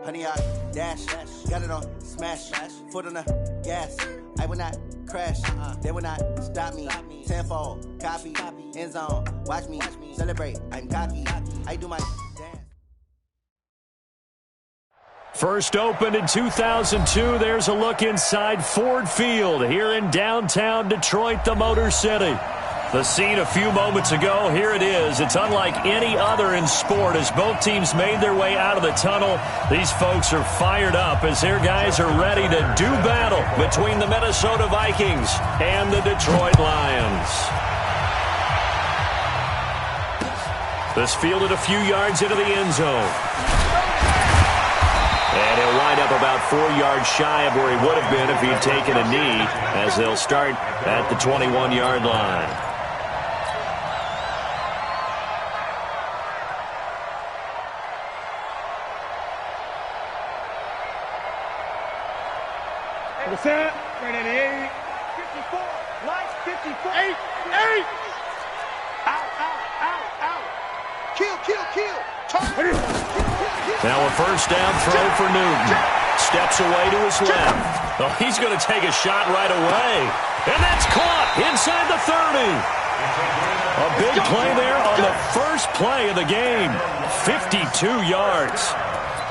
Honey, I dash, got it on smash, foot on the gas. I will not crash, they will not stop me. Tenfold, copy, end zone, watch me celebrate. I'm cocky, I do my dance. First opened in 2002. There's a look inside Ford Field here in downtown Detroit, the Motor City. The scene a few moments ago, here it is. It's unlike any other in sport as both teams made their way out of the tunnel. These folks are fired up as their guys are ready to do battle between the Minnesota Vikings and the Detroit Lions. This fielded a few yards into the end zone. And he'll wind up about 4 yards shy of where he would have been if he'd taken a knee, as they'll start at the 21-yard line. Set. Right at the 80. 54. Lights 54. 8. Out. Kill. Now a first down throw for Newton. Steps away to his left. Oh, he's going to take a shot right away. And that's caught inside the 30. A big play there on the first play of the game. 52 yards.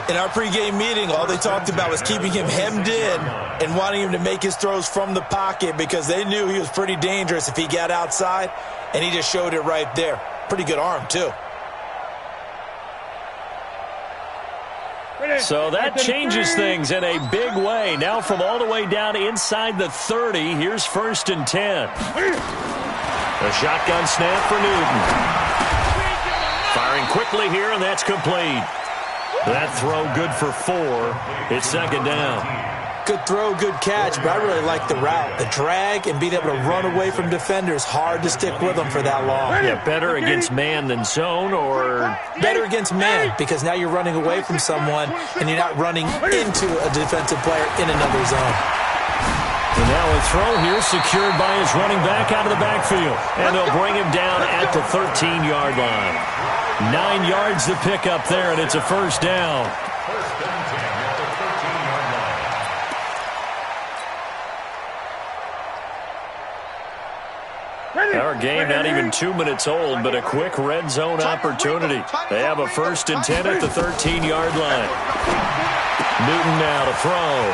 In our pregame meeting, all they talked about was keeping him hemmed in and wanting him to make his throws from the pocket because they knew he was pretty dangerous if he got outside, and he just showed it right there. Pretty good arm, too. So that changes things in a big way. Now from all the way down inside the 30, here's 1st and 10. A shotgun snap for Newton. Firing quickly here, and that's complete. That throw good for 4. It's 2nd down. Good throw, good catch, but I really like the route. The drag and being able to run away from defenders, hard to stick with them for that long. Yeah, better against man than zone, or? Better against man, because now you're running away from someone and you're not running into a defensive player in another zone. And now a throw here secured by his running back out of the backfield. And they'll bring him down at the 13-yard line. 9 yards to pick up there, and it's a first down. Our game not even 2 minutes old, but a quick red zone opportunity. They have a 1st and 10 at the 13-yard line. Newton now to throw.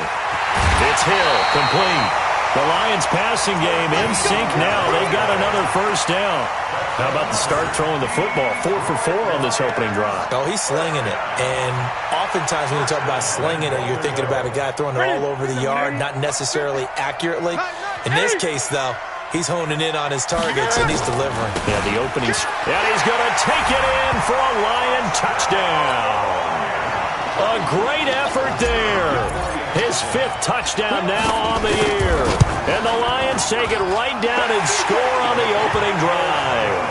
It's Hill, complete. The Lions passing game in sync now. They've got another first down. How about the start throwing the football? 4 for 4 on this opening drive. Oh, he's slinging it. And oftentimes when you talk about slinging it, you're thinking about a guy throwing it all over the yard, not necessarily accurately. In this case, though, he's honing in on his targets, and he's delivering. Yeah, the opening. And he's going to take it in for a Lion touchdown. A great effort there. His 5th touchdown now on the year. And the Lions take it right down and score on the opening drive.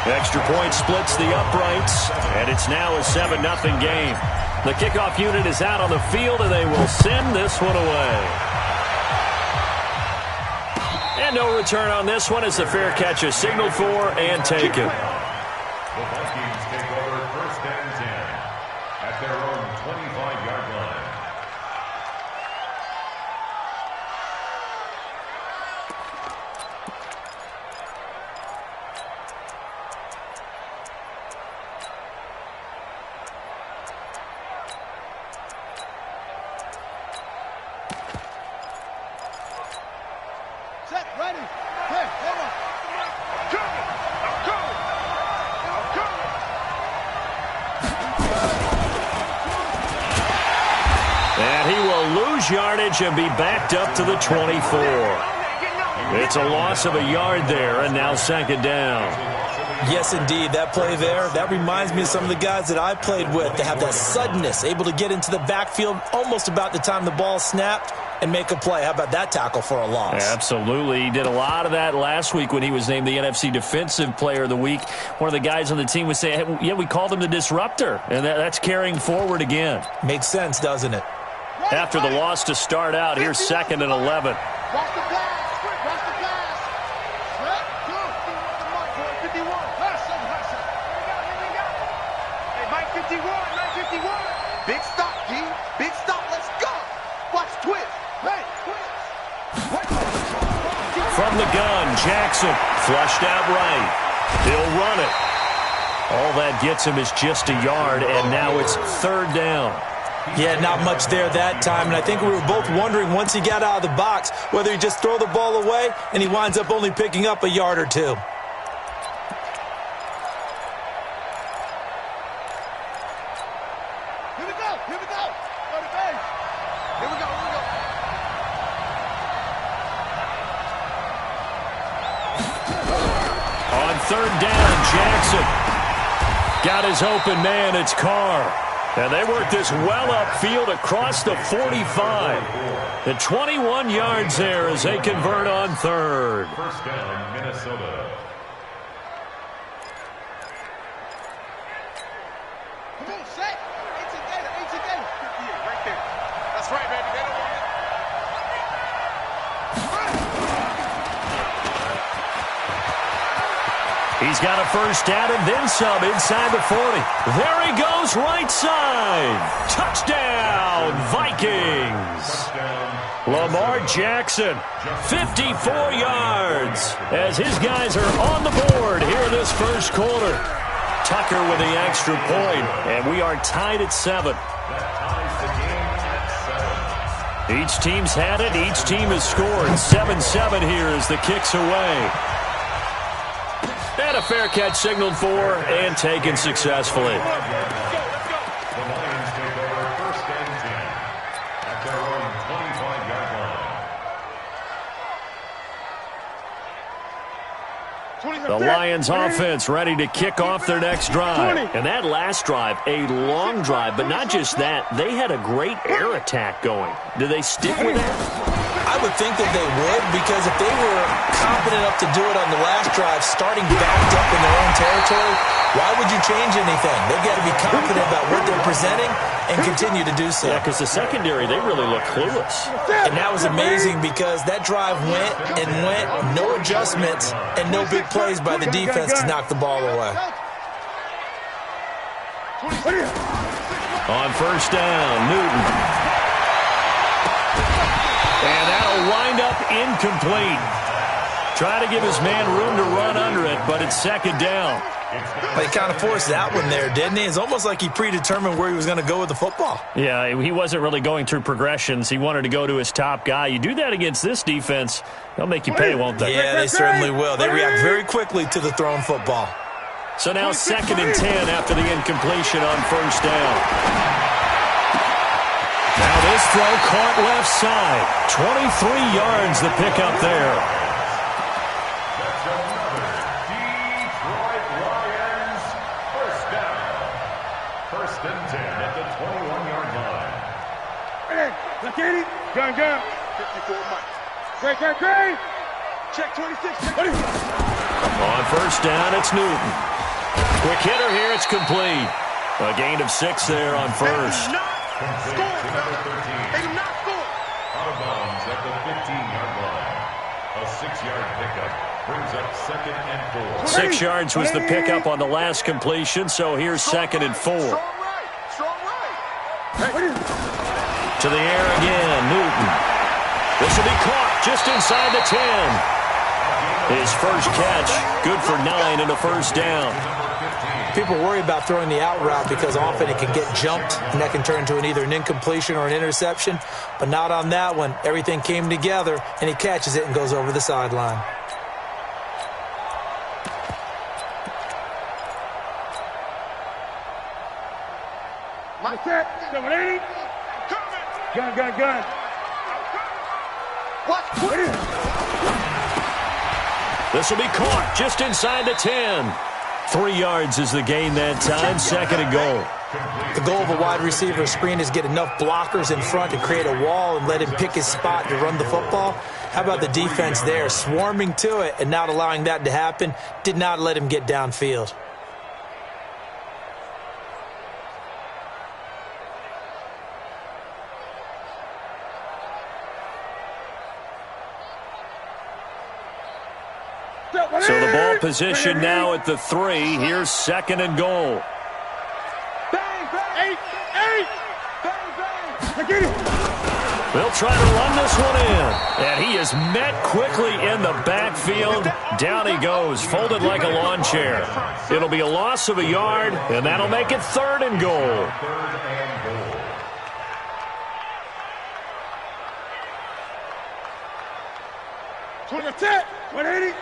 Extra point splits the uprights, and it's now a 7-0 game. The kickoff unit is out on the field, and they will send this one away. And no return on this one as the fair catch is signaled for and taken. The Vikings take over 1st and 10 at their own 25-yard line. Set, ready. Here, hold on. And he will lose yardage and be backed up to the 24. It's a loss of a yard there, and now 2nd down. Yes, indeed. That play there, that reminds me of some of the guys that I played with. They have that suddenness, able to get into the backfield almost about the time the ball snapped and make a play. How about that tackle for a loss? Absolutely. He did a lot of that last week when he was named the NFC Defensive Player of the Week. One of the guys on the team would say, hey, yeah, we called him the disruptor, and that's carrying forward again. Makes sense, doesn't it? After the loss to start out, here's 2nd and 11. Watch the pass. Watch the pass. Set, go. The mark, boy. 51. Hustle. Hey, Mike 51. Mike 51. Big stop. Jackson. Flushed out right. He'll run it. All that gets him is just a yard, and now it's third down. Yeah, not much there that time, and I think we were both wondering once he got out of the box whether he'd just throw the ball away, and he winds up only picking up a yard or two. Third down, Jackson. Got his open man, it's Carr. And they work this well upfield across the 45. The 21 yards there as they convert on third. First down, Minnesota. Come on, set. 18 gator. Yeah, right there. That's right, baby. They don't want it. He's got a first down and then some inside the 40. There he goes, right side. Touchdown, Vikings. Touchdown. Lamar Jackson, 54 yards as his guys are on the board here in this first quarter. Tucker with the extra point, and we are tied at 7. That ties the game at 7. Each team's had it. Each team has scored. 7-7 here as the kick's away. And a fair catch signaled for and taken successfully. The Lions take over first and 10 at their own 25-yard line. The Lions offense ready to kick off their next drive. And that last drive, a long drive, but not just that. They had a great air attack going. Do they stick with that? I would think that they would, because if they were confident enough to do it on the last drive, starting backed up in their own territory, why would you change anything? They've got to be confident about what they're presenting and continue to do so. Yeah, because the secondary, they really look clueless. And that was amazing because that drive went and went, no adjustments, and no big plays by the defense to knock the ball away. On first down, Newton. And that'll wind up incomplete. Try to give his man room to run under it, but it's second down. But he kind of forced that one there, didn't he? It's almost like he predetermined where he was going to go with the football. Yeah, he wasn't really going through progressions. He wanted to go to his top guy. You do that against this defense, they'll make you pay, won't they? Yeah, they certainly will. They react very quickly to the thrown football. So now second and 10 after the incompletion on first down. Now this throw caught left side. 23 yards the pickup there. That's another Detroit Lions first down. First and 10 at the 21-yard line. Hey, look at it. Gun. 54 Mike. Great. Check 26. On first down, it's Newton. Quick hitter here, it's complete. A gain of 6 there on first. Complete to number 13. They do not score. Out of bounds at the 15-yard line. A 6-yard pickup brings up second and 4. 6 yards was the pickup on the last completion, so here's second and 4. Strong right. To the air again, Newton. This will be caught just inside the 10. His first catch, good for 9 and a first down. People worry about throwing the out route because often it can get jumped, and that can turn into either an incompletion or an interception. But not on that one. Everything came together, and he catches it and goes over the sideline. My set. 780. Gun. What? This will be caught just inside the 10. 3 yards is the gain that time, second and goal. The goal of a wide receiver screen is get enough blockers in front to create a wall and let him pick his spot to run the football. How about the defense there, swarming to it and not allowing that to happen? Did not let him get downfield. So the ball position now at the 3. Here's second and goal. Bang. 8. Bang. They'll try to run this one in. And he is met quickly in the backfield. Down he goes, folded like a lawn chair. It'll be a loss of a yard, and that'll make it 3rd and goal. Check. 180.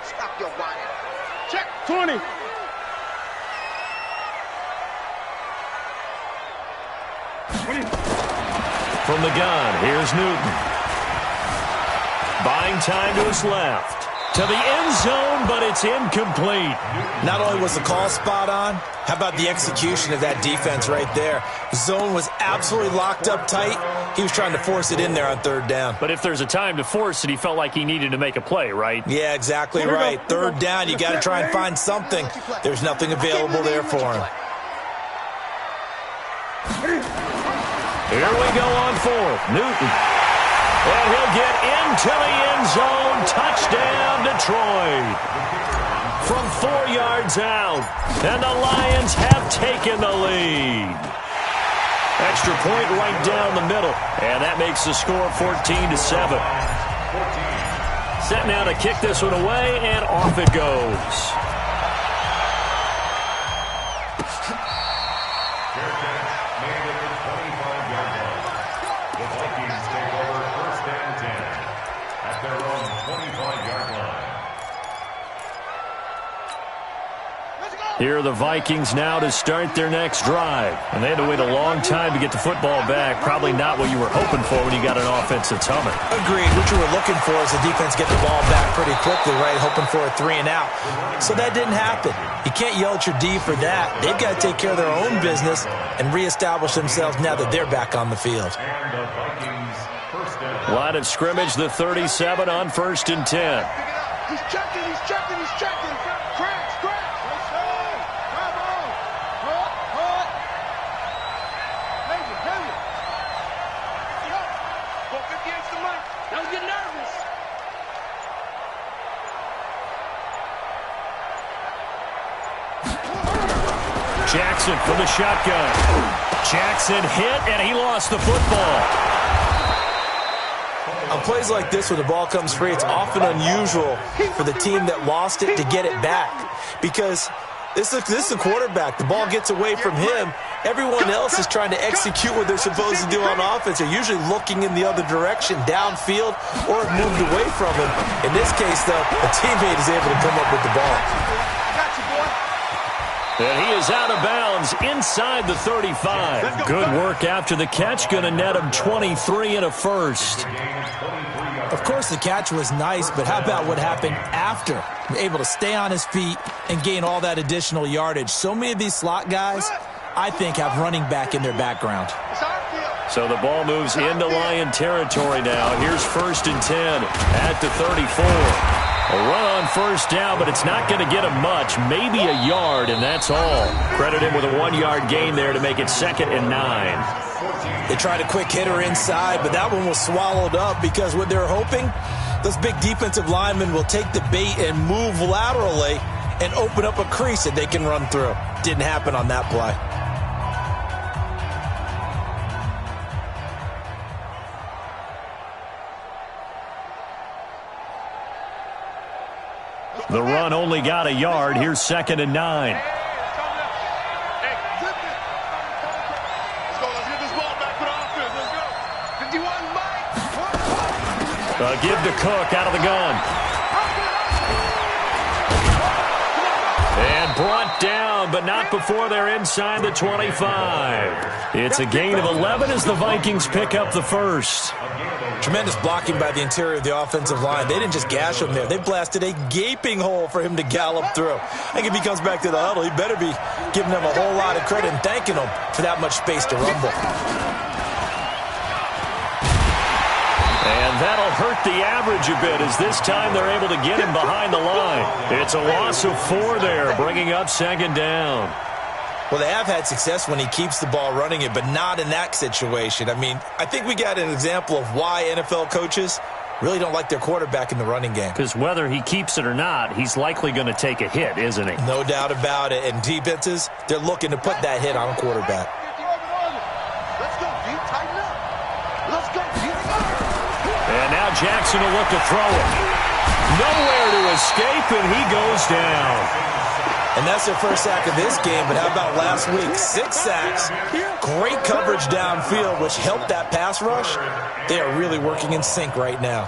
Stop your whining. Check. 20. From the gun, here's Newton. Buying time to his left. To the end zone, but it's incomplete. Not only was the call spot on, how about the execution of that defense right there? Zone was absolutely locked up tight. He was trying to force it in there on 3rd down. But if there's a time to force it, he felt like he needed to make a play, right? Yeah, exactly right. 3rd down, you got to try and find something. There's nothing available there for him. Here we go on 4th. Newton. And he'll get into the end zone. Touchdown, Detroit. From 4 yards out. And the Lions have taken the lead. Extra point right down the middle. And that makes the score 14-7. Set now to kick this one away, and off it goes. Here are the Vikings now to start their next drive. And they had to wait a long time to get the football back. Probably not what you were hoping for when you got an offense that's humming. Agreed. What you were looking for is the defense get the ball back pretty quickly, right? Hoping for a 3 and out. So that didn't happen. You can't yell at your D for that. They've got to take care of their own business and reestablish themselves now that they're back on the field. Line of scrimmage, the 37 on 1st and 10. He's checking. Crash. Don't get nervous. Jackson for the shotgun. Jackson hit, and he lost the football. On plays like this, when the ball comes free, it's often unusual for the team that lost it to get it back. Because this is the quarterback. The ball gets away from him. Everyone else is trying to execute what they're supposed to do on offense. They're usually looking in the other direction, downfield, or have moved away from him. In this case, though, a teammate is able to come up with the ball. And he is out of bounds inside the 35. Good work after the catch. Going to net him 23 and a first. Of course, the catch was nice, but how about what happened after? Able to stay on his feet and gain all that additional yardage. So many of these slot guys, I think, have running back in their background. So the ball moves into Lion territory now. Here's 1st and 10 at the 34. A run on 1st down, but it's not going to get him much. Maybe a yard, and that's all. Credit him with a 1-yard gain there to make it 2nd and 9. They tried a quick hitter inside, but that one was swallowed up because what they're hoping, those big defensive linemen will take the bait and move laterally and open up a crease that they can run through. Didn't happen on that play. The run only got a yard. Here's 2nd and 9. Let's get this ball back for the offense. Let's go. 51, Mike. Give to Cook out of the gun. And brought down, but not before they're inside the 25. It's a gain of 11 as the Vikings pick up the first. Tremendous blocking by the interior of the offensive line. They didn't just gash him there. They blasted a gaping hole for him to gallop through. I think if he comes back to the huddle, he better be giving them a whole lot of credit and thanking them for that much space to rumble. And that'll hurt the average a bit as this time they're able to get him behind the line. It's a loss of 4 there, bringing up 2nd down. Well, they have had success when he keeps the ball running it, but not in that situation. I mean, I think we got an example of why NFL coaches really don't like their quarterback in the running game. Because whether he keeps it or not, he's likely going to take a hit, isn't he? No doubt about it. And defenses, they're looking to put that hit on a quarterback. Let's go, D. Tighten up. Let's go, D. And now Jackson will look to throw it. Nowhere to escape, and he goes down. And that's their first sack of this game, but how about last week? 6 sacks, great coverage downfield, which helped that pass rush. They are really working in sync right now.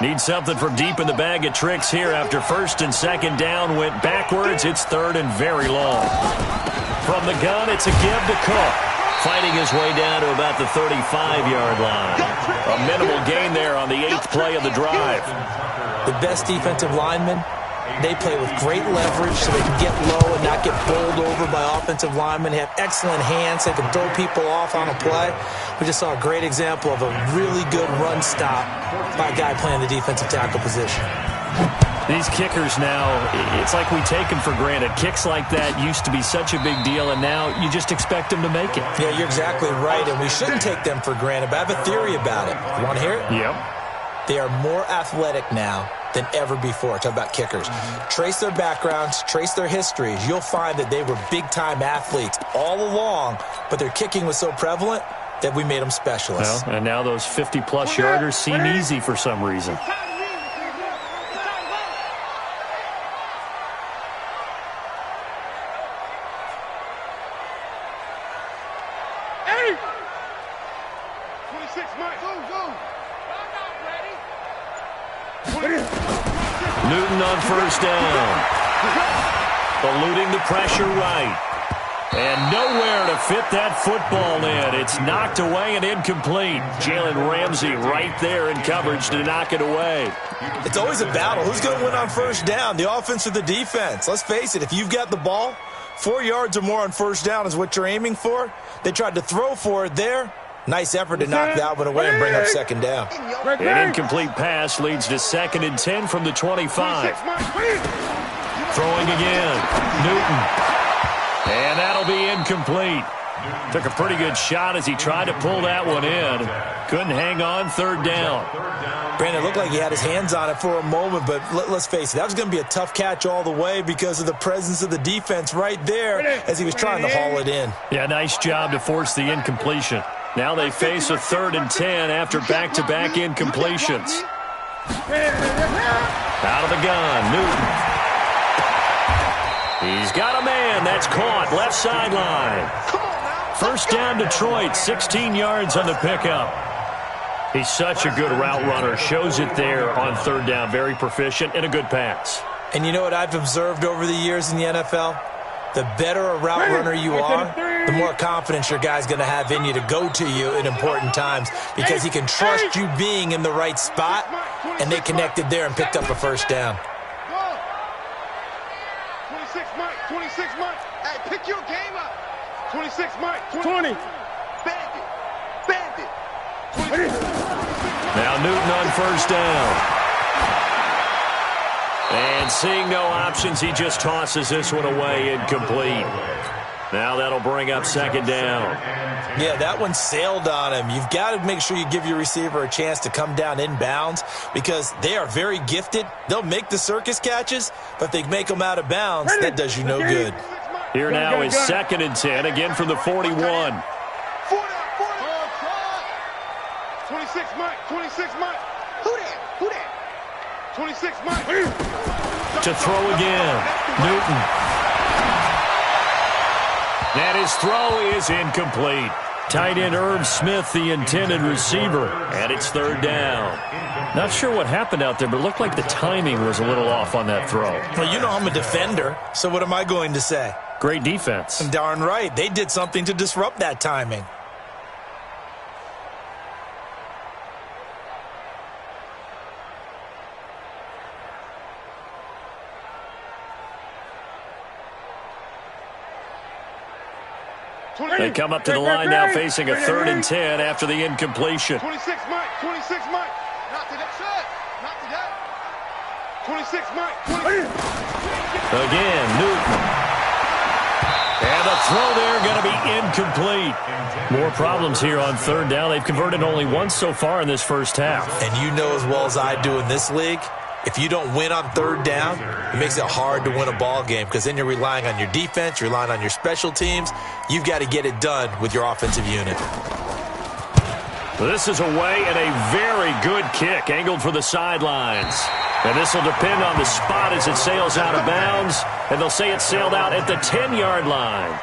Need something from deep in the bag of tricks here after first and second down went backwards. It's third and very long. From the gun, it's a give to Cook. Fighting his way down to about the 35-yard line. A minimal gain there on the 8th play of the drive. The best defensive linemen, they play with great leverage so they can get low and not get bowled over by offensive linemen. They have excellent hands. They can throw people off on a play. We just saw a great example of a really good run stop by a guy playing the defensive tackle position. These kickers now, it's like we take them for granted. Kicks like that used to be such a big deal, and now you just expect them to make it. Yeah, you're exactly right, and we shouldn't take them for granted, but I have a theory about it. You want to hear it? Yep. They are more athletic now than ever before. Talk about kickers. Trace their backgrounds, trace their histories. You'll find that they were big-time athletes all along, but their kicking was so prevalent that we made them specialists. Well, and now those 50-plus yarders seem easy for some reason. Newton on first down. Eluding the pressure right. And nowhere to fit that football in. It's knocked away and incomplete. Jalen Ramsey right there in coverage to knock it away. It's always a battle. Who's going to win on first down, the offense or the defense? Let's face it, if you've got the ball, 4 yards or more on first down is what you're aiming for. They tried to throw for it there. Nice effort to knock that one away and bring up second down. An incomplete pass leads to 2nd and 10 from the 25. Throwing again. Newton. And that'll be incomplete. Took a pretty good shot as he tried to pull that one in. Couldn't hang on, 3rd down. Brandon, it looked like he had his hands on it for a moment, but let's face it, that was going to be a tough catch all the way because of the presence of the defense right there as he was trying to haul it in. Yeah, nice job to force the incompletion. Now they face a 3rd and 10 after back-to-back incompletions. Out of the gun, Newton. He's got a man. That's caught. Left sideline. First down, Detroit. 16 yards on the pickup. He's such a good route runner. Shows it there on 3rd down. Very proficient and a good pass. And you know what I've observed over the years in the NFL? The better a route runner you are, the more confidence your guy's going to have in you to go to you in important times because he can trust you being in the right spot, and they connected there and picked up a first down. 26 Mike, 26 Mike. Hey, pick your game up. 26 Mike, 20. Bandit. Now Newton on first down. And seeing no options, he just tosses this one away, incomplete. Now that'll bring up 2nd down. Yeah, that one sailed on him. You've got to make sure you give your receiver a chance to come down inbounds because they are very gifted. They'll make the circus catches, but if they make them out of bounds, that does you no good. Here now is 2nd and 10, again from the 41. 26 Mike, 26 Mike. Who that? 26 Mike. To throw again, Newton. And his throw is incomplete. Tight end Irv Smith, the intended receiver, and it's 3rd down. Not sure what happened out there, but it looked like the timing was a little off on that throw. Well, you know I'm a defender, so what am I going to say? Great defense. Darn right. They did something to disrupt that timing. They come up to the line now facing a 3rd and 10 after the incompletion. 26 Mike, 26 Mike. Not to that shot. Not to that. 26 Mike. Again, Newton. And the throw there going to be incomplete. More problems here on 3rd down. They've converted only once so far in this first half. And you know as well as I do in this league, If you don't win on third down, it makes it hard to win a ball game because then you're relying on your defense, you're relying on your special teams. You've got to get it done with your offensive unit. This is away and a very good kick, angled for the sidelines. And this will depend on the spot as it sails out of bounds, and they'll say it sailed out at the 10-yard line.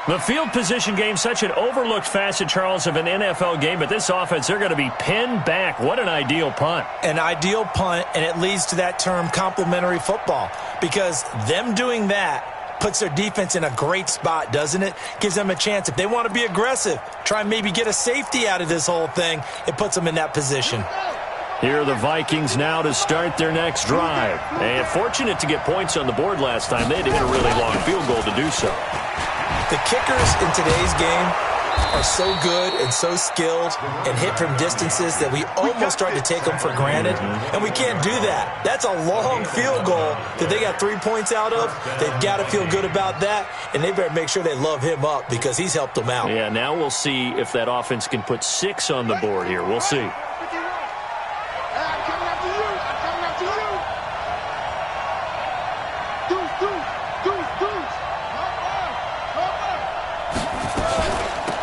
The field position game, such an overlooked facet, Charles, of an NFL game, but this offense, they're going to be pinned back. What an ideal punt. An ideal punt, and it leads to that term complementary football, because them doing that puts their defense in a great spot, doesn't it? Gives them a chance. If they want to be aggressive, try and maybe get a safety out of this whole thing, it puts them in that position. Here are the Vikings now to start their next drive. And fortunate to get points on the board last time. They had to hit a really long field goal to do so. The kickers in today's game are so good and so skilled and hit from distances that we almost start to take them for granted, and we can't do that. That's a long field goal that they got 3 points out of. They've got to feel good about that, and they better make sure they love him up because he's helped them out. Yeah, now we'll see if that offense can put 6 on the board here. We'll see.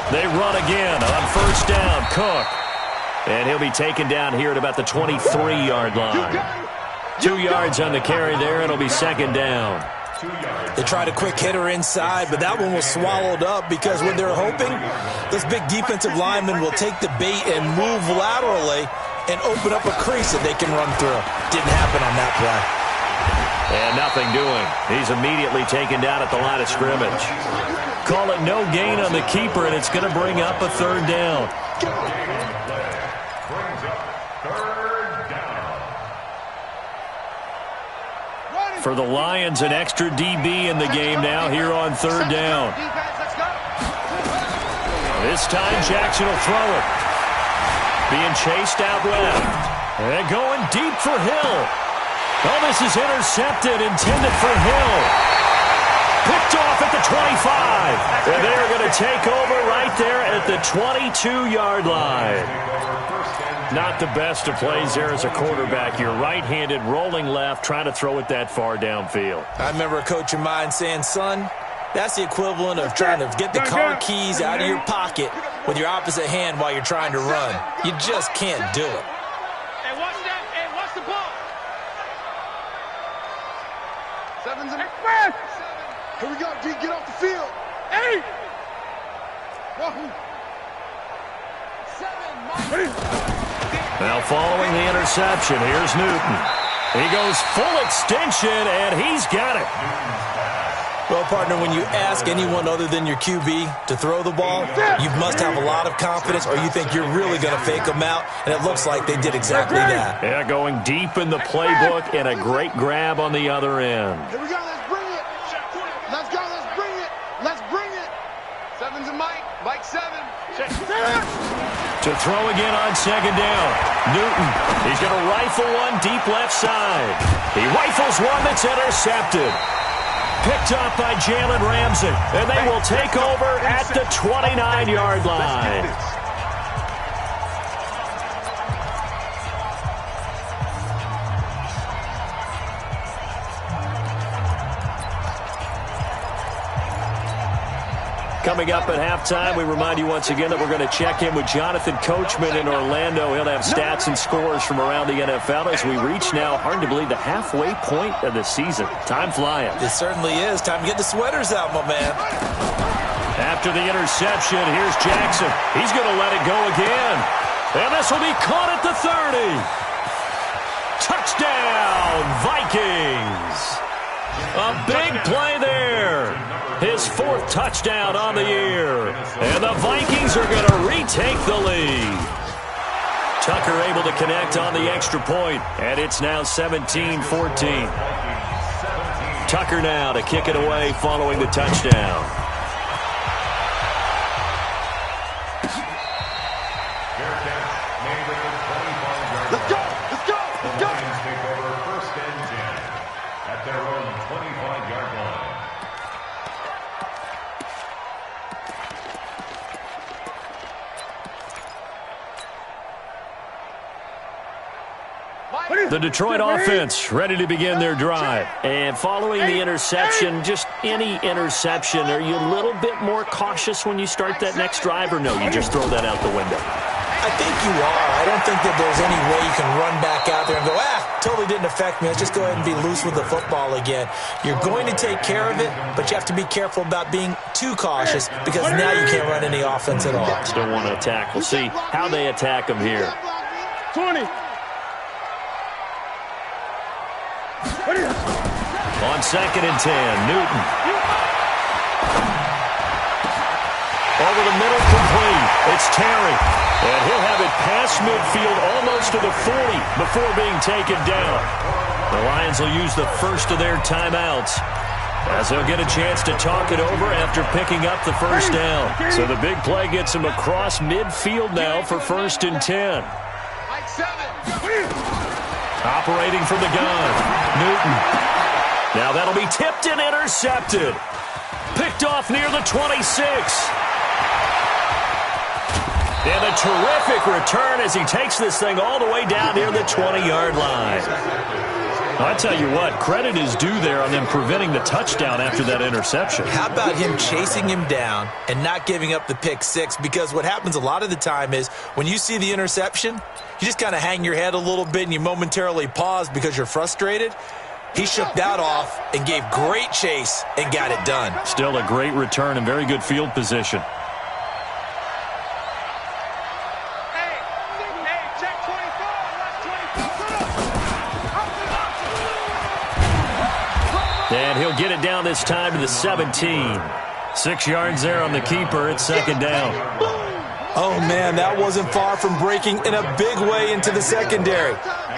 They run again on first down, Cook. And he'll be taken down here at about the 23-yard line. 2 yards on the carry there, and it'll be second down. They tried a quick hitter inside, but that one was swallowed up because what they're hoping, this big defensive lineman will take the bait and move laterally and open up a crease that they can run through. Didn't happen on that play. And nothing doing. He's immediately taken down at the line of scrimmage. Call it no gain on the keeper, and it's going to bring up a third down. For the Lions, an extra DB in the game now here on third down. This time Jackson will throw it. Being chased out left. And going deep for Hill. Oh, this is intercepted, intended for Hill. Picked off at the 25. And they're going to take over right there at the 22-yard line. Not the best of plays there as a quarterback. You're right-handed, rolling left, trying to throw it that far downfield. I remember a coach of mine saying, son, that's the equivalent of trying to get the car keys out of your pocket with your opposite hand while you're trying to run. You just can't do it. Hey, watch that. Hey, watch the ball. Seven's in express. Here we go, D. Get off the field. 8. Wahoo. 7. Now following the interception, here's Newton. He goes full extension, and he's got it. Well, partner, when you ask anyone other than your QB to throw the ball, you must have a lot of confidence or you think you're really going to fake them out, and it looks like they did exactly that. Yeah, going deep in the playbook and a great grab on the other end. Here we go, let's bring it. Let's go, let's bring it. Let's bring it. 7's a Mike. Mike 7. To throw again on second down. Newton, he's going to rifle one deep left side. He rifles one that's intercepted. Picked up by Jalen Ramsey. And they will take over at the 29-yard line. Coming up at halftime, we remind you once again that we're going to check in with Jonathan Coachman in Orlando. He'll have stats and scores from around the NFL as we reach now, hard to believe, the halfway point of the season. Time flying. It certainly is. Time to get the sweaters out, my man. After the interception, here's Jackson. He's going to let it go again. And this will be caught at the 30. Touchdown, Vikings. A big play there. His 4th touchdown on the year. And the Vikings are going to retake the lead. Tucker able to connect on the extra point, and it's now 17-14. Tucker now to kick it away following the touchdown. Let's go, let's go, let's go. Take over first and 10 at their own 25-yard line. What is The Detroit offense ready to begin their drive. And following the interception, just any interception, are you a little bit more cautious when you start that next drive, or no, you just throw that out the window? I think you are. I don't think that there's any way you can run back out there and go, totally didn't affect me. Let's just go ahead and be loose with the football again. You're going to take care of it, but you have to be careful about being too cautious because now you can't run any offense at all. Still want to attack. We'll see how they attack them here. 20. On 2nd and 10, Newton. Over the middle, complete. It's Terry. And he'll have it past midfield almost to the 40 before being taken down. The Lions will use the first of their timeouts as they'll get a chance to talk it over after picking up the first down. So the big play gets him across midfield now for 1st and 10. Operating from the gun, Newton. Now that'll be tipped and intercepted. Picked off near the 26. And a terrific return as he takes this thing all the way down near the 20-yard line. I tell you what, credit is due there on them preventing the touchdown after that interception. How about him chasing him down and not giving up the pick six? Because what happens a lot of the time is when you see the interception, you just kind of hang your head a little bit and you momentarily pause because you're frustrated. He shook that off and gave great chase and got it done. Still a great return and very good field position. And he'll get it down this time to the 17. 6 yards there on the keeper. It's 2nd down. Oh, man, that wasn't far from breaking in a big way into the secondary.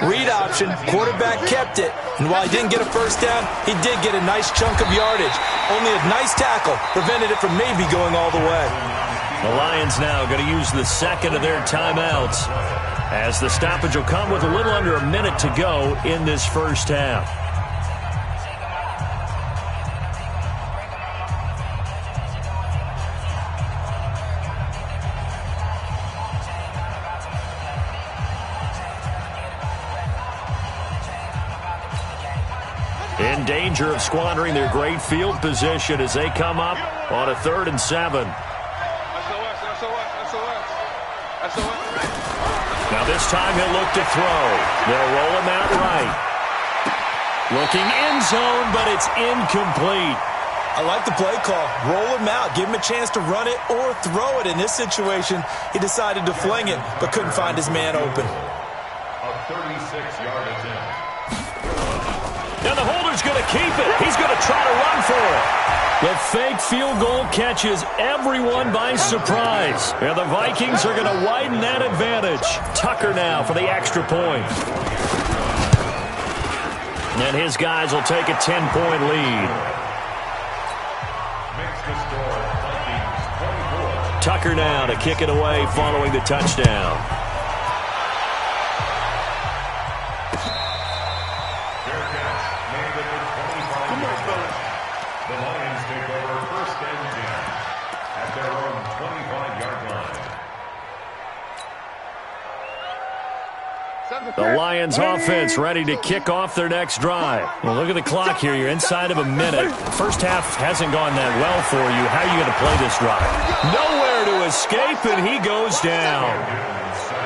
Read option, quarterback kept it, and while he didn't get a first down, he did get a nice chunk of yardage. Only a nice tackle prevented it from maybe going all the way. The Lions now going to use the 2nd of their timeouts as the stoppage will come with a little under a minute to go in this first half. In danger of squandering their great field position as they come up on a 3rd and 7. Now this time he'll look to throw. They'll roll him out right. Looking end zone, but it's incomplete. I like the play call. Roll him out. Give him a chance to run it or throw it. In this situation, he decided to fling it, but couldn't find his man open. A 36-yard attempt. And the holder's going to keep it. He's going to try to run for it. The fake field goal catches everyone by surprise. And the Vikings are going to widen that advantage. Tucker now for the extra point. And his guys will take a 10-point lead. Makes the score Vikings 24. Tucker now to kick it away following the touchdown. The Lions take over 1st and 10 at their own 25-yard line. The Lions offense ready to kick off their next drive. Well, look at the clock here. You're inside of a minute. First half hasn't gone that well for you. How are you going to play this drive? Nowhere to escape, and he goes down.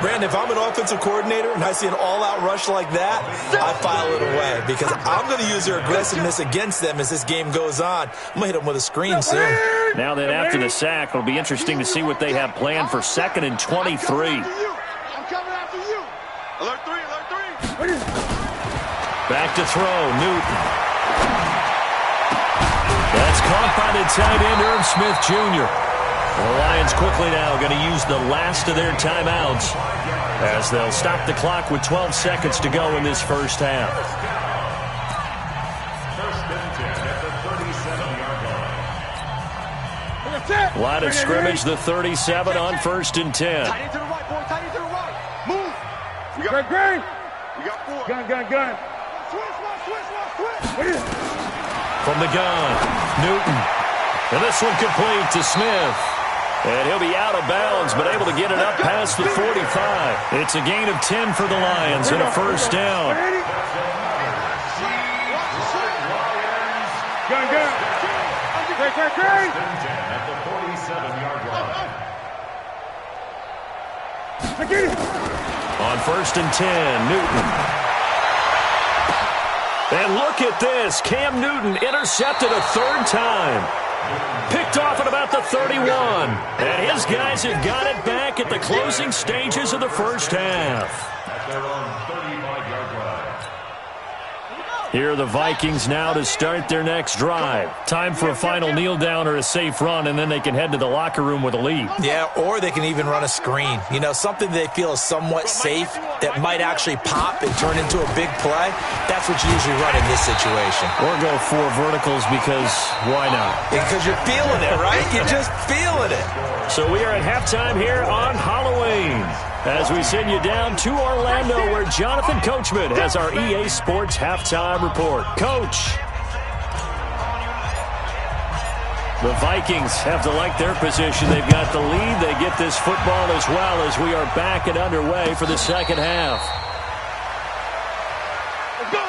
Brandon, if I'm an offensive coordinator and I see an all-out rush like that, I file it away because I'm going to use their aggressiveness against them as this game goes on. I'm going to hit them with a screen soon. Now that after the sack, it'll be interesting to see what they have planned for 2nd and 23. I'm coming after you. Alert 3. Back to throw, Newton. That's caught by the tight end, Irv Smith Jr. The Lions quickly now going to use the last of their timeouts as they'll stop the clock with 12 seconds to go in this first half. 1st and 10 at the 37-yard line. Line of scrimmage, the 37 on 1st and 10. Tight into the right, boy. Tight into the right. Move. We got green. We got 4. Gun. Switch. From the gun, Newton. And this one complete to Smith. And he'll be out of bounds, but able to get it up past the 45. It's a gain of 10 for the Lions and a first down. Gun. Great. At the 47-yard line. On first and 10, Newton. And look at this. Cam Newton intercepted a third time. Picked off at about the 31. And his guys have got it back at the closing stages of the first half. At their own 35-yard line. Here are the Vikings now to start their next drive. Time for a final kneel down or a safe run, and then they can head to the locker room with a lead. Yeah, or they can even run a screen. You know, something they feel is somewhat safe that might actually pop and turn into a big play. That's what you usually run in this situation. Or go 4 verticals because why not? Because you're feeling it, right? You're just feeling it. So we are at halftime here on Halloween as we send you down to Orlando where Jonathan Coachman has our EA Sports halftime report. Coach. The Vikings have to like their position. They've got the lead. They get this football as well as we are back and underway for the second half. Let's go.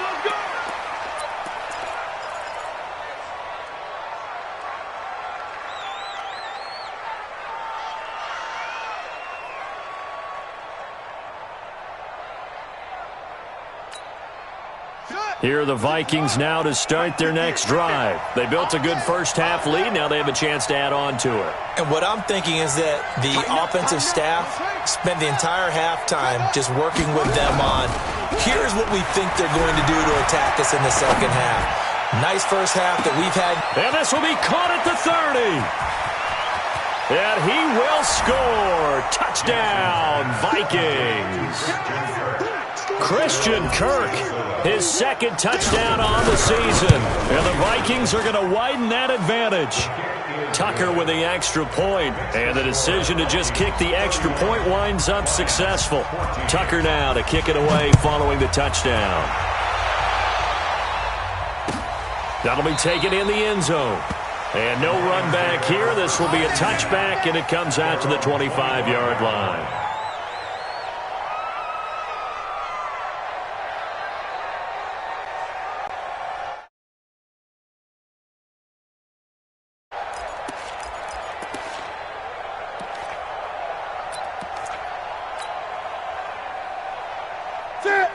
Here are the Vikings now to start their next drive. They built a good first half lead. Now they have a chance to add on to it. And what I'm thinking is that the offensive staff spent the entire halftime just working with them on, here's what we think they're going to do to attack us in the second half. Nice first half that we've had. And this will be caught at the 30. And he will score. Touchdown, Vikings. Christian Kirk, his second touchdown on the season. And the Vikings are going to widen that advantage. Tucker with the extra point, and the decision to just kick the extra point winds up successful. Tucker now to kick it away following the touchdown. That'll be taken in the end zone. And no run back here. This will be a touchback, and it comes out to the 25-yard line.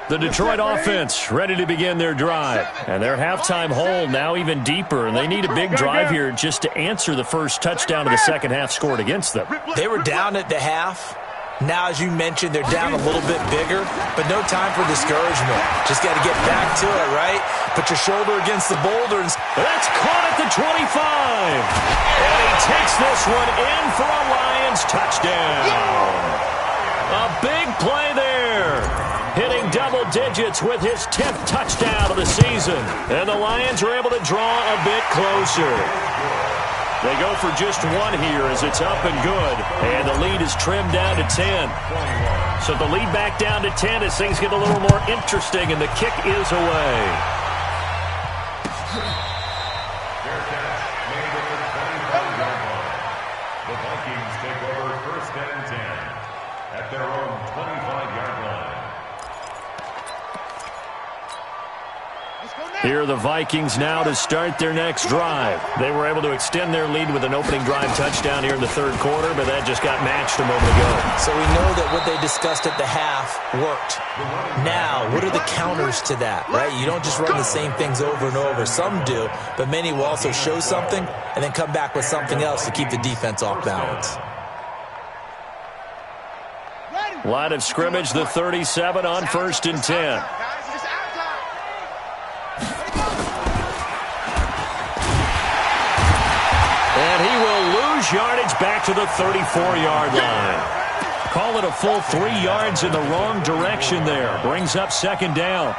The Detroit offense ready to begin their drive. And their halftime hole now even deeper. And they need a big drive here just to answer the first touchdown of the second half scored against them. They were down at the half. Now, as you mentioned, they're down a little bit bigger, but no time for discouragement. Just got to get back to it, right? Put your shoulder against the boulders. That's caught at the 25. And he takes this one in for a Lions touchdown. A big play there. Hitting double digits with his 10th touchdown of the season. And the Lions are able to draw a bit closer. They go for just one here as it's up and good. And the lead is trimmed down to 10. So the lead back down to 10 as things get a little more interesting, and the kick is away. Fair catch made at the 25-yard line. The Vikings take over first and 10 at their own 25-yard line. Here are the Vikings now to start their next drive. They were able to extend their lead with an opening drive touchdown here in the third quarter, but that just got matched a moment ago. So we know that what they discussed at the half worked. Now, what are the counters to that, right? You don't just run the same things over and over. Some do, but many will also show something and then come back with something else to keep the defense off balance. Line of scrimmage, the 37 on first and 10. And he will lose yardage back to the 34-yard line. Call it a full 3 yards in the wrong direction there. Brings up second down.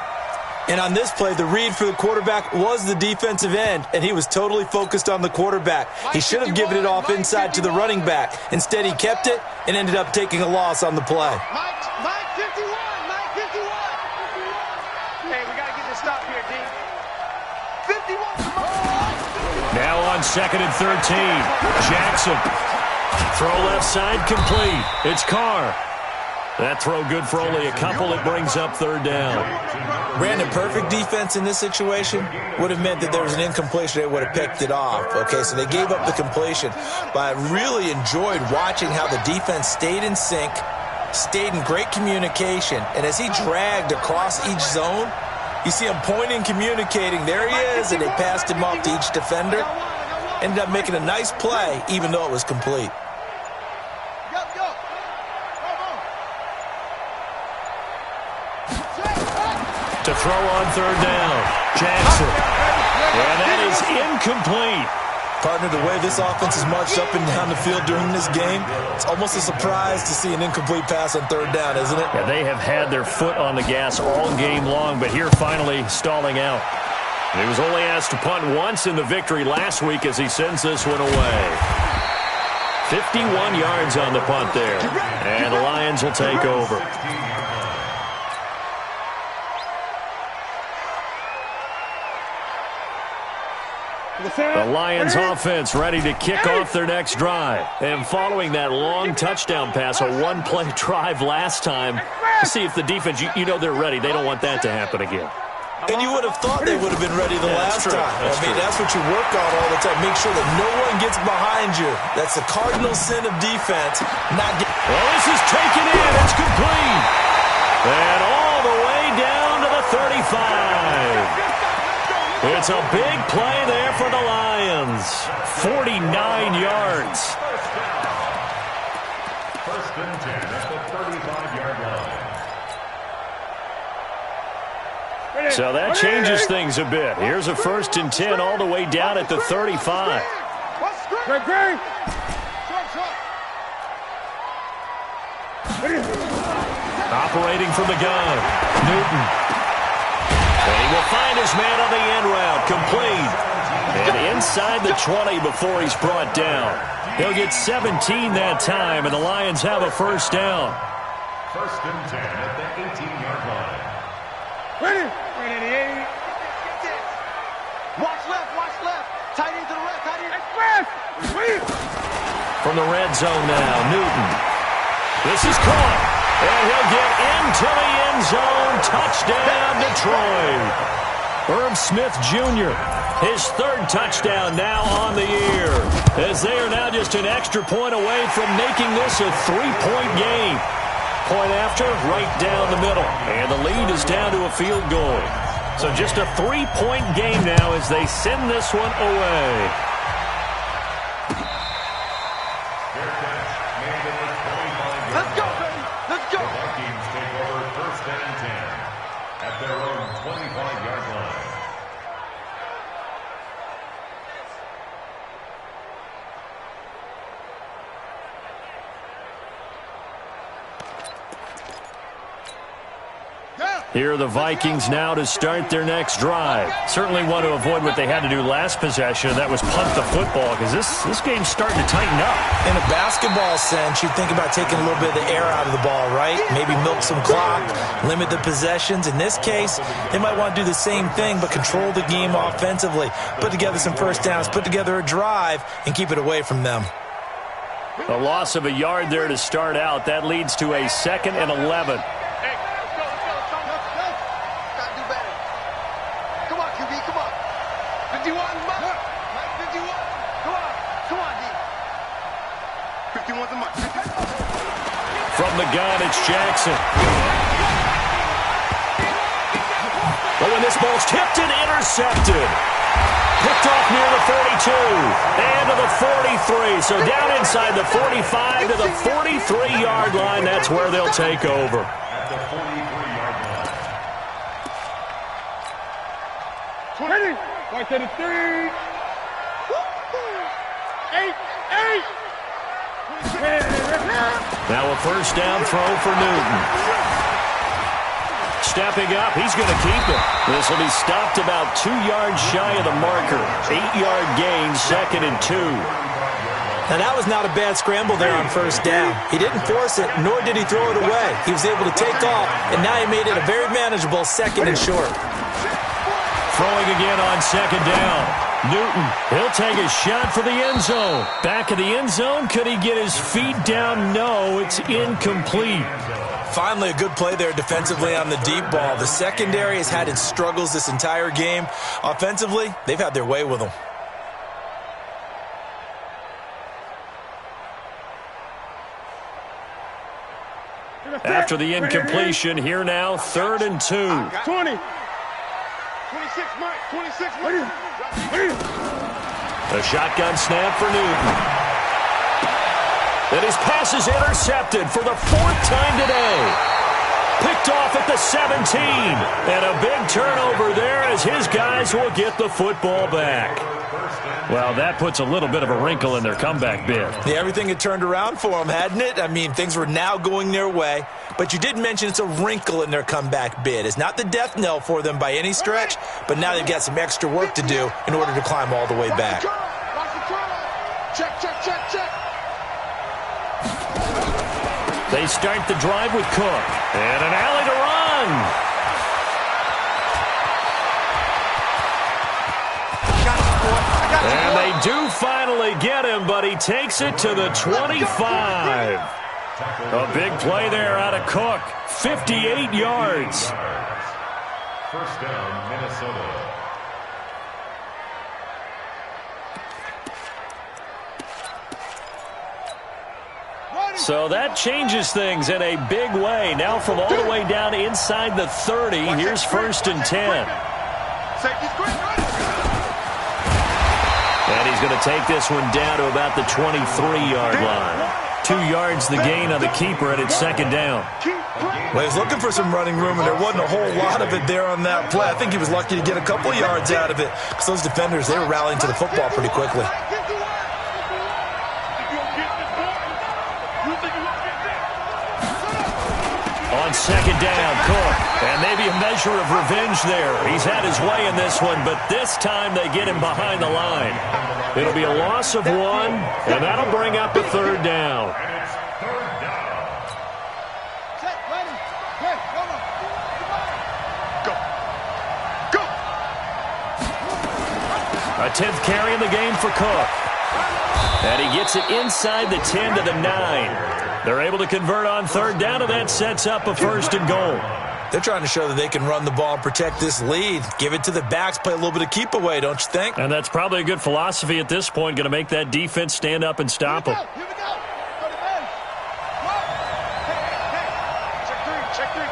And on this play, the read for the quarterback was the defensive end, and he was totally focused on the quarterback. He should have given it off inside to the running back. Instead, he kept it and ended up taking a loss on the play. Mike 51. Hey, we got to get this stop here, D. 51. Now on second and 13, Jackson. Throw left side complete. It's Carr. That throw good for only a couple. It brings up third down. Brandon, perfect defense in this situation would have meant that there was an incompletion. They would have picked it off. Okay, so they gave up the completion. But I really enjoyed watching how the defense stayed in sync, stayed in great communication. And as he dragged across each zone, you see him pointing, communicating. There he is, and they passed him off to each defender. Ended up making a nice play, even though it was complete. To throw on third down, Jackson. And that is incomplete. Partner, the way this offense is marched up and down the field during this game, it's almost a surprise to see an incomplete pass on third down, isn't it? Yeah, they have had their foot on the gas all game long, but here finally stalling out. He was only asked to punt once in the victory last week as he sends this one away. 51 yards on the punt there, and the Lions will take over. The Lions offense ready to kick off their next drive. And following that long touchdown pass, a one-play drive last time, to see if the defense, you know they're ready. They don't want that to happen again. And you would have thought they would have been ready the last time. That's what you work on all the time. Make sure that no one gets behind you. That's the cardinal sin of defense. Well, this is taken in. It's complete. And all the way down to the 35. It's a big play there for the Lions. 49 yards. First and 10 at the 35-yard line. So that changes things a bit. Here's a first and 10 all the way down at the 35. Operating from the gun, Newton. And he will find his man on the end route, complete. And inside the 20 before he's brought down. He'll get 17 that time, and the Lions have a first down. First and 10 at the 18-yard line. Ready? Watch left. Tight end to the left, tight end. From the red zone now, Newton. This is caught. And he'll get into the end zone. Touchdown, Detroit. Herb Smith Jr., his third touchdown now on the year, as they are now just an extra point away from making this a three-point game. Point after, right down the middle. And the lead is down to a field goal. So just a three-point game now as they send this one away. Let's go, baby. Let's go. The Vikings take over first and 10 at their own 25-yard line. Here are the Vikings now to start their next drive. Certainly want to avoid what they had to do last possession, and that was punt the football, because this game's starting to tighten up. In a basketball sense, you think about taking a little bit of the air out of the ball, right? Maybe milk some clock, limit the possessions. In this case, they might want to do the same thing, but control the game offensively. Put together some first downs, put together a drive, and keep it away from them. A loss of a yard there to start out. That leads to a 2nd and 11. From the gun, it's Jackson. Oh, and this ball's tipped and intercepted. Picked off near the 42 and to the 43. So down inside the 45 to the 43-yard line. That's where they'll take over. At the 43-yard line. 20. Right to the 3. 8. Now a first down throw for Newton. Stepping up, he's going to keep it. This will be stopped about 2 yards shy of the marker. 8-yard gain, 2nd and 2. Now, that was not a bad scramble there on first down. He didn't force it, nor did he throw it away. He was able to take off, and now he made it a very manageable 2nd and short. Throwing again on 2nd down. Newton, he'll take a shot for the end zone. Back of the end zone, could he get his feet down? No, it's incomplete. Finally, a good play there defensively on the deep ball. The secondary has had its struggles this entire game. Offensively, they've had their way with them. After the incompletion, here now, 3rd and 2. 20. 26, Mike. 26, Mike. A shotgun snap for Newton. And his pass is intercepted for the 4th time today. Picked off at the 17. And a big turnover there as his guys will get the football back. Well, that puts a little bit of a wrinkle in their comeback bid. Yeah, everything had turned around for them, hadn't it? I mean, things were now going their way. But you did mention it's a wrinkle in their comeback bid. It's not the death knell for them by any stretch, but now they've got some extra work to do in order to climb all the way back. Check, check, check, check. They start the drive with Cook. And an alley to run. And they do finally get him, but he takes it to the 25. A big play there out of Cook. 58 yards. First down, Minnesota. So that changes things in a big way. Now from all the way down inside the 30, here's 1st and 10. And he's going to take this one down to about the 23-yard line. 2 yards the gain on the keeper, and it's 2nd down. Well, he's looking for some running room, and there wasn't a whole lot of it there on that play. I think he was lucky to get a couple yards out of it because those defenders, they were rallying to the football pretty quickly. On 2nd down, Cook. And maybe a measure of revenge there. He's had his way in this one, but this time they get him behind the line. It'll be a loss of 1, and that'll bring up a 3rd down. A 10th carry in the game for Cook. And he gets it inside the 10 to the 9. They're able to convert on 3rd down, and that sets up a 1st and goal. They're trying to show that they can run the ball and protect this lead. Give it to the backs, play a little bit of keep away, don't you think? And that's probably a good philosophy at this point, going to make that defense stand up and stop them. Here we go. Go to bed. Check three.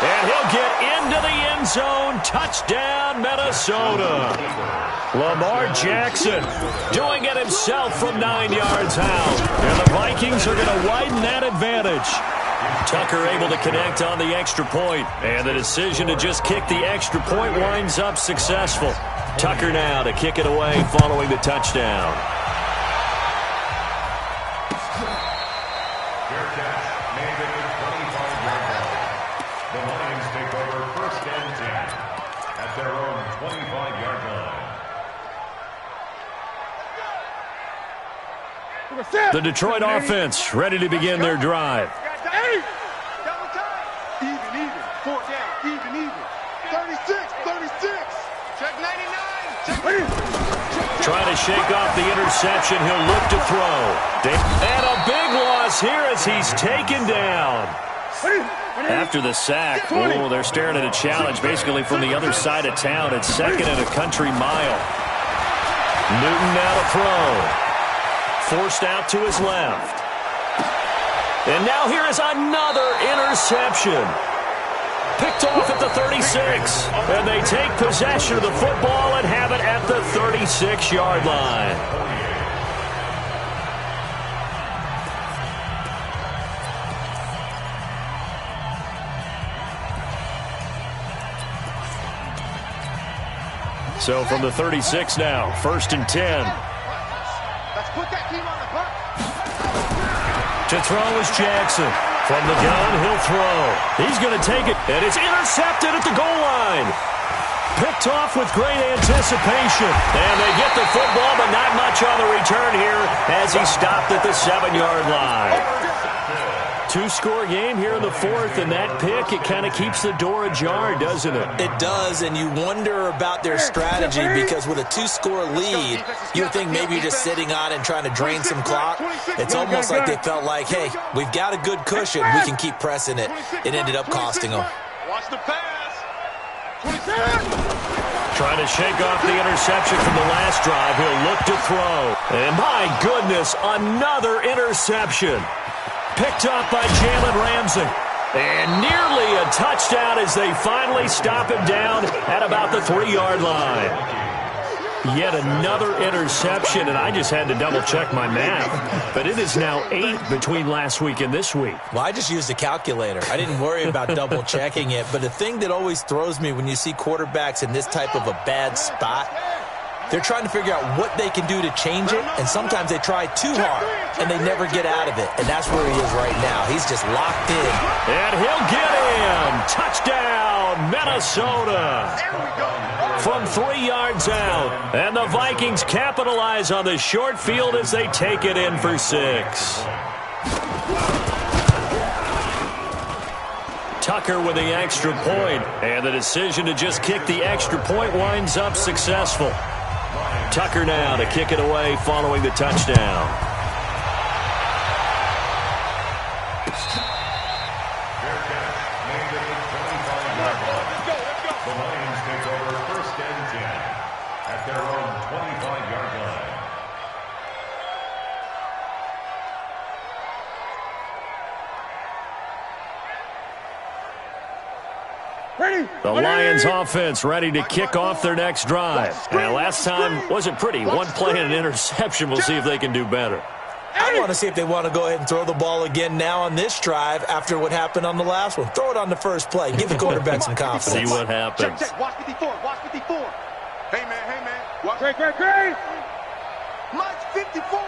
And he'll get into the end zone. Touchdown, Minnesota. Lamar Jackson doing it himself from 9 yards out. And the Vikings are going to widen that advantage. Tucker able to connect on the extra point. And the decision to just kick the extra point winds up successful. Tucker now to kick it away following the touchdown. Fair catch made at the 25-yard line. The Lions take over 1st and 10 at their own 25-yard line. The Detroit offense ready to begin their drive. Even. 4th down. Even. 36. Check 99. Trying to shake off the interception. He'll look to throw. And a big loss here as he's taken down. After the sack, they're staring at a challenge basically from the other side of town. It's 2nd and a country mile. Newton now to throw. Forced out to his left. And now here is another interception. Picked off at the 36. And they take possession of the football and have it at the 36-yard line. So from the 36 now, 1st and 10. Put that team on the clock. To throw is Jackson. From the gun, he'll throw. He's going to take it, and it's intercepted at the goal line. Picked off with great anticipation. And they get the football, but not much on the return here as he stopped at the 7-yard line. Two-score game here in the fourth, and that pick, it kind of keeps the door ajar, doesn't it? It does, and you wonder about their strategy because with a two-score lead, you would think maybe you're just sitting on it and trying to drain some clock. It's almost like they felt like, hey, we've got a good cushion. We can keep pressing it. It ended up costing them. Watch the pass. 27. Trying to shake off the interception from the last drive. He'll look to throw. And my goodness, another interception. Picked up by Jalen Ramsey. And nearly a touchdown as they finally stop him down at about the 3-yard line. Yet another interception, and I just had to double-check my math. But it is now 8 between last week and this week. Well, I just used a calculator. I didn't worry about double-checking it. But the thing that always throws me when you see quarterbacks in this type of a bad spot, they're trying to figure out what they can do to change it, and sometimes they try too hard, and they never get out of it. And that's where he is right now. He's just locked in. And he'll get in. Touchdown, Minnesota. From 3 yards out. And the Vikings capitalize on the short field as they take it in for 6. Tucker with the extra point, and the decision to just kick the extra point winds up successful. Tucker now to kick it away following the touchdown. The Lions take over 1st and 10 at their own 25-yard line. The Lions offense ready to kick off their next drive. And last time wasn't pretty. One play and an interception. We'll see if they can do better. I want to see if they want to go ahead and throw the ball again now on this drive after what happened on the last one. Throw it on the first play. Give the quarterback some confidence. See what happens. Check. Watch 54. Watch 54. Hey, man. Watch. Great. Mike 54.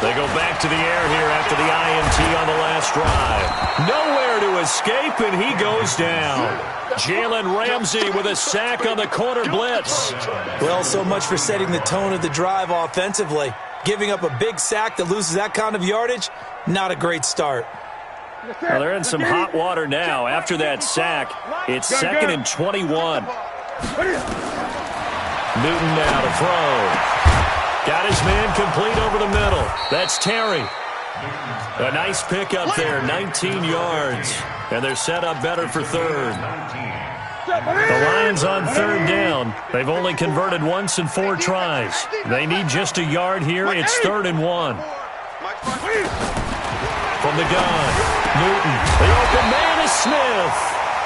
They go back to the air here after the INT on the last drive. Nowhere to escape, and he goes down. Jalen Ramsey with a sack on the corner blitz. Well, so much for setting the tone of the drive offensively. Giving up a big sack that loses that kind of yardage, not a great start. Well, they're in some hot water now. After that sack, it's 2nd and 21. Newton now to throw. Got his man complete over the middle. That's Terry. A nice pickup there, 19 yards. And they're set up better for 3rd. The Lions on 3rd down. They've only converted once in 4 tries. They need just a yard here. It's 3rd and 1. From the gun, Newton. The open man is Smith.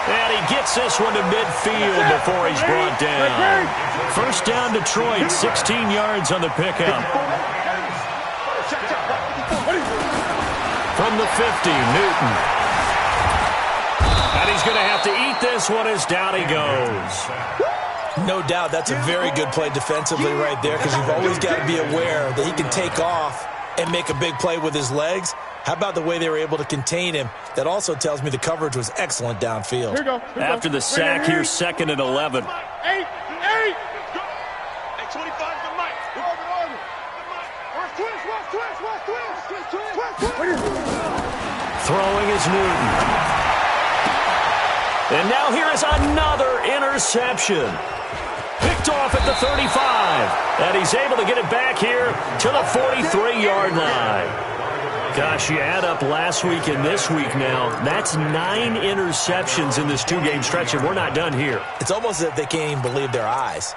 And he gets this one to midfield before he's brought down. 1st down Detroit, 16 yards on the pickup. From the 50, Newton. And he's going to have to eat this one as down he goes. No doubt that's a very good play defensively right there because you've always got to be aware that he can take off and make a big play with his legs. How about the way they were able to contain him? That also tells me the coverage was excellent downfield. After the sack here, 2nd and 11. 8. Hey, 25 to Mike. Throwing is Newton. And now here is another interception. Picked off at the 35. And he's able to get it back here to the 43-yard line. Gosh, you add up last week and this week now, that's 9 interceptions in this 2-game stretch, and we're not done here. It's almost as if they can't even believe their eyes.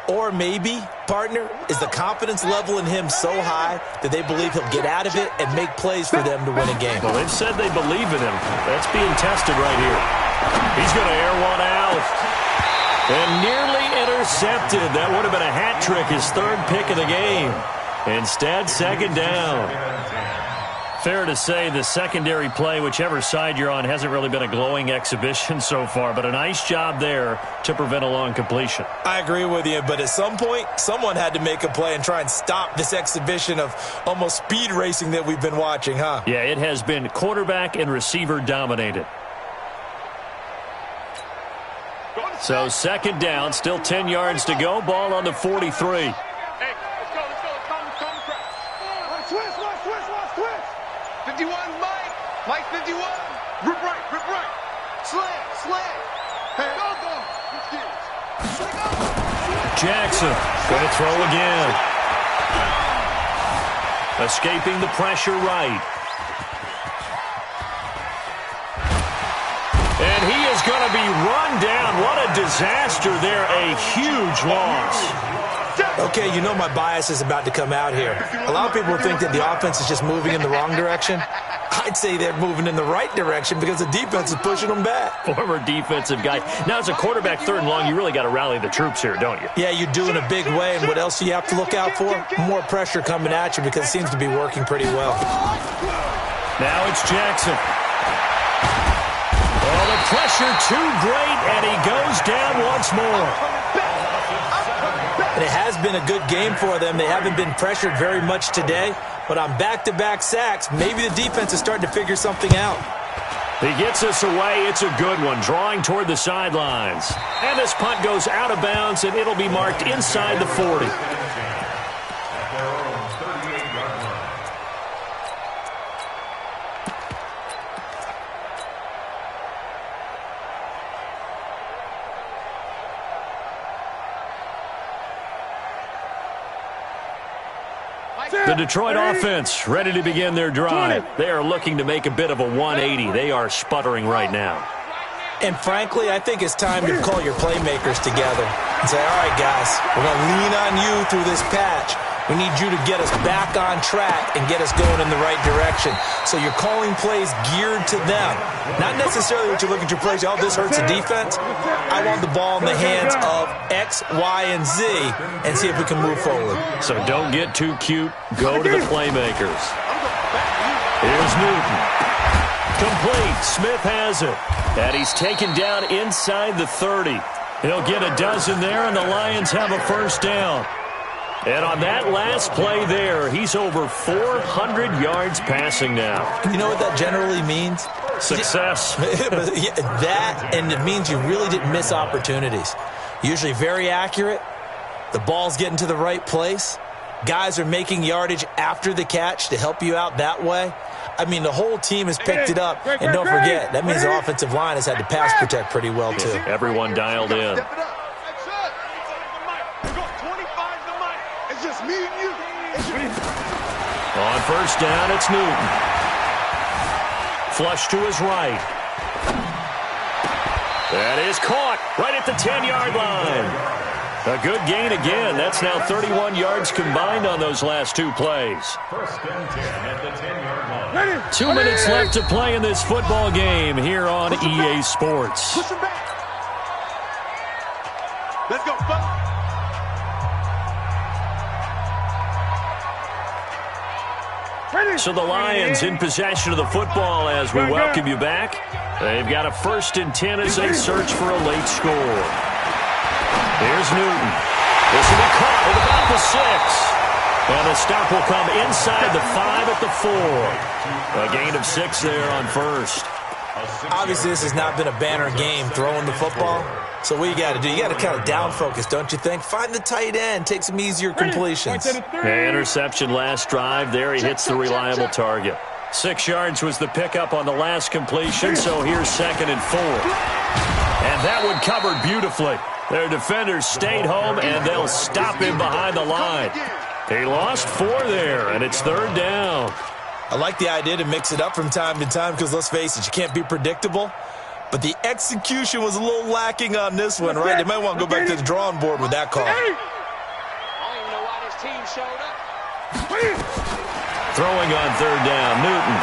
Or maybe, partner, is the confidence level in him so high that they believe he'll get out of it and make plays for them to win a game. Well, they've said they believe in him. That's being tested right here. He's going to air one out. And nearly intercepted. That would have been a hat trick, his 3rd pick of the game. Instead, 2nd down. Fair to say the secondary play, whichever side you're on, hasn't really been a glowing exhibition so far, but a nice job there to prevent a long completion. I agree with you, but at some point, someone had to make a play and try and stop this exhibition of almost speed racing that we've been watching, huh? Yeah, it has been quarterback and receiver dominated. So 2nd down, still 10 yards to go, ball on the 43. Let's go. Twist. 51, Mike. Fight 51. Rip right, rip right. Slam. Hey, go. Jackson going to throw again. Escaping the pressure right. And he is going to be run down. What a disaster there. A huge loss. Okay, you know my bias is about to come out here. A lot of people think that the offense is just moving in the wrong direction. I'd say they're moving in the right direction because the defense is pushing them back. Former defensive guy. Now, as a quarterback, 3rd and long, you really got to rally the troops here, don't you? Yeah, you do in a big way. And what else do you have to look out for? More pressure coming at you because it seems to be working pretty well. Now it's Jackson. Oh, the pressure too great, and he goes down once more. And it has been a good game for them. They haven't been pressured very much today. But on back-to-back sacks, maybe the defense is starting to figure something out. He gets us away. It's a good one, drawing toward the sidelines. And this punt goes out of bounds, and it'll be marked inside the 40. The Detroit offense ready to begin their drive. They are looking to make a bit of a 180. They are sputtering right now. And frankly, I think it's time to call your playmakers together and say, all right, guys, we're going to lean on you through this patch. We need you to get us back on track and get us going in the right direction. So you're calling plays geared to them. Not necessarily what you look at your plays, oh, this hurts the defense. I want the ball in the hands of X, Y, and Z and see if we can move forward. So don't get too cute. Go to the playmakers. Here's Newton. Complete. Smith has it. And he's taken down inside the 30. He'll get a dozen there, and the Lions have a first down. And on that last play there, he's over 400 yards passing now. You know what that generally means? Success. That, and it means you really didn't miss opportunities. Usually very accurate. The ball's getting to the right place. Guys are making yardage after the catch to help you out that way. I mean, the whole team has picked it up. And don't forget, that means the offensive line has had to pass protect pretty well, too. Everyone dialed in. On first down, it's Newton. Flush to his right. That is caught right at the 10-yard line. A good gain again. That's now 31 yards combined on those last two plays. First and 10 at the 10-yard line. 2 minutes left to play in this football game here on EA Sports. Push him back. Let's go, fellas. So the Lions in possession of the football as we welcome you back. They've got a 1st and 10 as they search for a late score. Here's Newton. This will be caught at about the 6. And the stop will come inside the 5 at the 4. A gain of 6 there on first. Obviously, this has not been a banner game throwing the football. So what you got to do, you got to kind of down focus, don't you think? Find the tight end, take some easier completions. Interception last drive. There he hits the reliable target. 6 yards was the pickup on the last completion, so here's 2nd and 4. And that one covered beautifully. Their defenders stayed home, and they'll stop him behind the line. He lost 4 there, and it's 3rd down. I like the idea to mix it up from time to time because, let's face it, you can't be predictable. But the execution was a little lacking on this one, right? They might want to go back to the drawing board with that call. I don't even know why this team showed up. Throwing on 3rd down, Newton.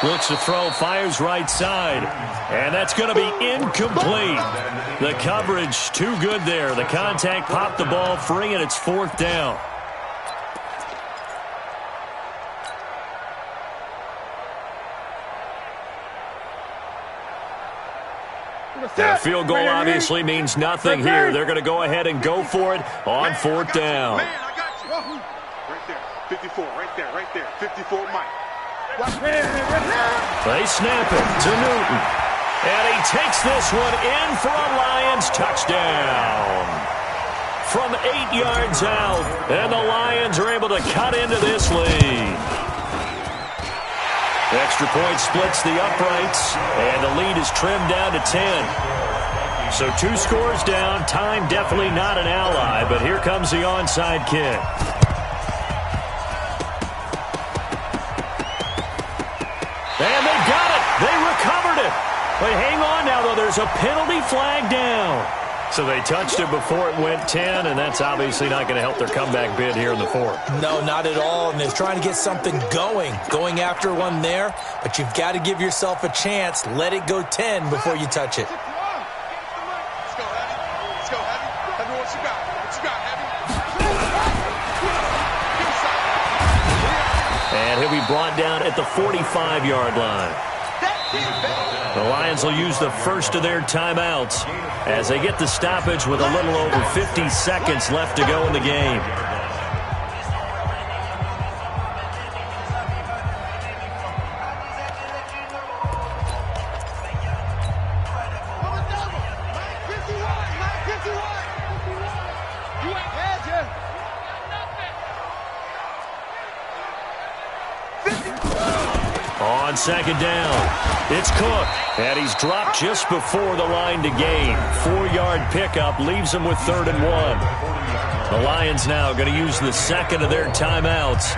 Looks to throw, fires right side. And that's going to be incomplete. The coverage too good there. The contact popped the ball free, and it's 4th down. A field goal obviously means nothing here. They're going to go ahead and go for it on 4th down. Man, I got you. Right there. 54, right there. 54, Mike. They snap it to Newton. And he takes this one in for a Lions touchdown. From 8 yards out, and the Lions are able to cut into this lead. Extra point splits the uprights, and the lead is trimmed down to 10. So 2 scores down. Time definitely not an ally, but here comes the onside kick. And they got it. They recovered it. But hang on now, though. There's a penalty flag down. So they touched it before it went 10, and that's obviously not going to help their comeback bid here in the 4th. No, not at all. And they're trying to get something going after one there. But you've got to give yourself a chance. Let it go 10 before you touch it. Let's go, Heavy. Let's go, Heavy. Heavy, what you got? What you got, Heavy? And he'll be brought down at the 45-yard line. The Lions will use the first of their timeouts as they get the stoppage with a little over 50 seconds left to go in the game. On second down, it's Cook, and he's dropped just before the line to gain. 4-yard pickup leaves him with 3rd and 1. The Lions now going to use the second of their timeouts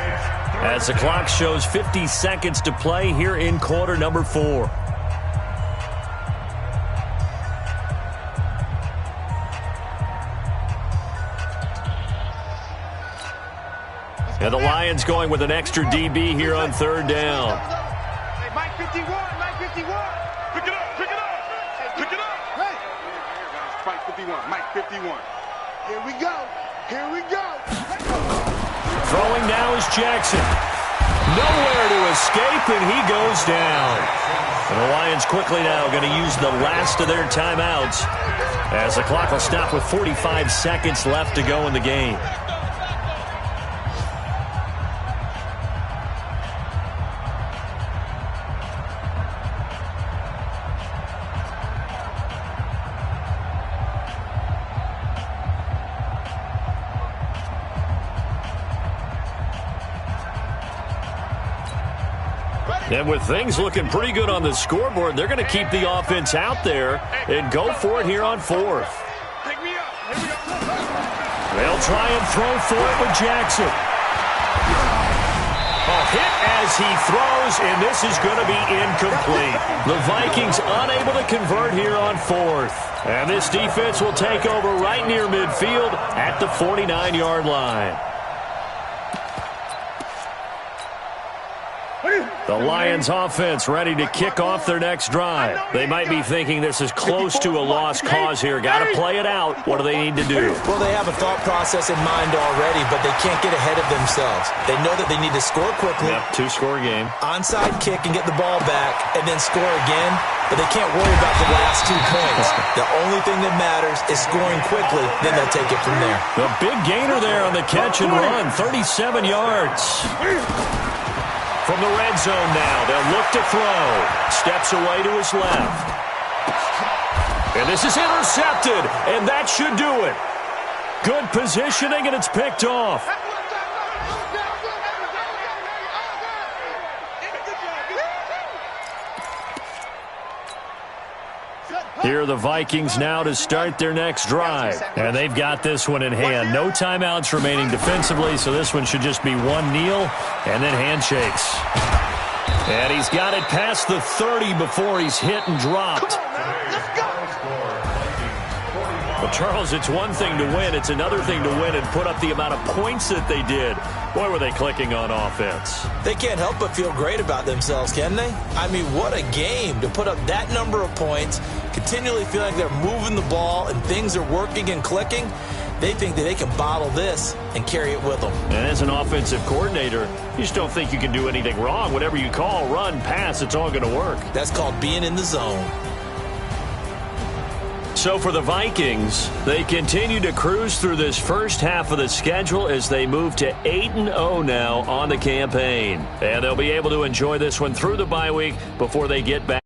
as the clock shows 50 seconds to play here in quarter number 4. And the Lions going with an extra DB here on 3rd down. Hey, Mike 51, Mike 51. Pick it up, pick it up. Pick it up. Hey. Mike 51, Mike 51. Here we go. Here we go. Throwing now is Jackson. Nowhere to escape, and he goes down. And the Lions quickly now going to use the last of their timeouts as the clock will stop with 45 seconds left to go in the game. And with things looking pretty good on the scoreboard, they're going to keep the offense out there and go for it here on 4th. They'll try and throw for it with Jackson. A hit as he throws, and this is going to be incomplete. The Vikings unable to convert here on 4th. And this defense will take over right near midfield at the 49-yard line. The Lions offense ready to kick off their next drive. They might be thinking this is close to a lost cause here. Got to play it out. What do they need to do? Well, they have a thought process in mind already, but they can't get ahead of themselves. They know that they need to score quickly. Yep, 2-score game. Onside kick and get the ball back and then score again, but they can't worry about the last 2 points. The only thing that matters is scoring quickly, then they'll take it from there. The big gainer there on the catch and run, 37 yards. From the red zone now, they'll look to throw. Steps away to his left. And this is intercepted, and that should do it. Good positioning, and it's picked off. Here are the Vikings now to start their next drive. And they've got this one in hand. No timeouts remaining defensively, so this one should just be one kneel and then handshakes. And he's got it past the 30 before he's hit and dropped. Well, Charles, it's one thing to win. It's another thing to win and put up the amount of points that they did. Boy, were they clicking on offense. They can't help but feel great about themselves, can they? I mean, what a game to put up that number of points, continually feel like they're moving the ball and things are working and clicking. They think that they can bottle this and carry it with them. And as an offensive coordinator, you just don't think you can do anything wrong. Whatever you call, run, pass, it's all going to work. That's called being in the zone. So for the Vikings, they continue to cruise through this first half of the schedule as they move to 8-0 now on the campaign. And they'll be able to enjoy this one through the bye week before they get back.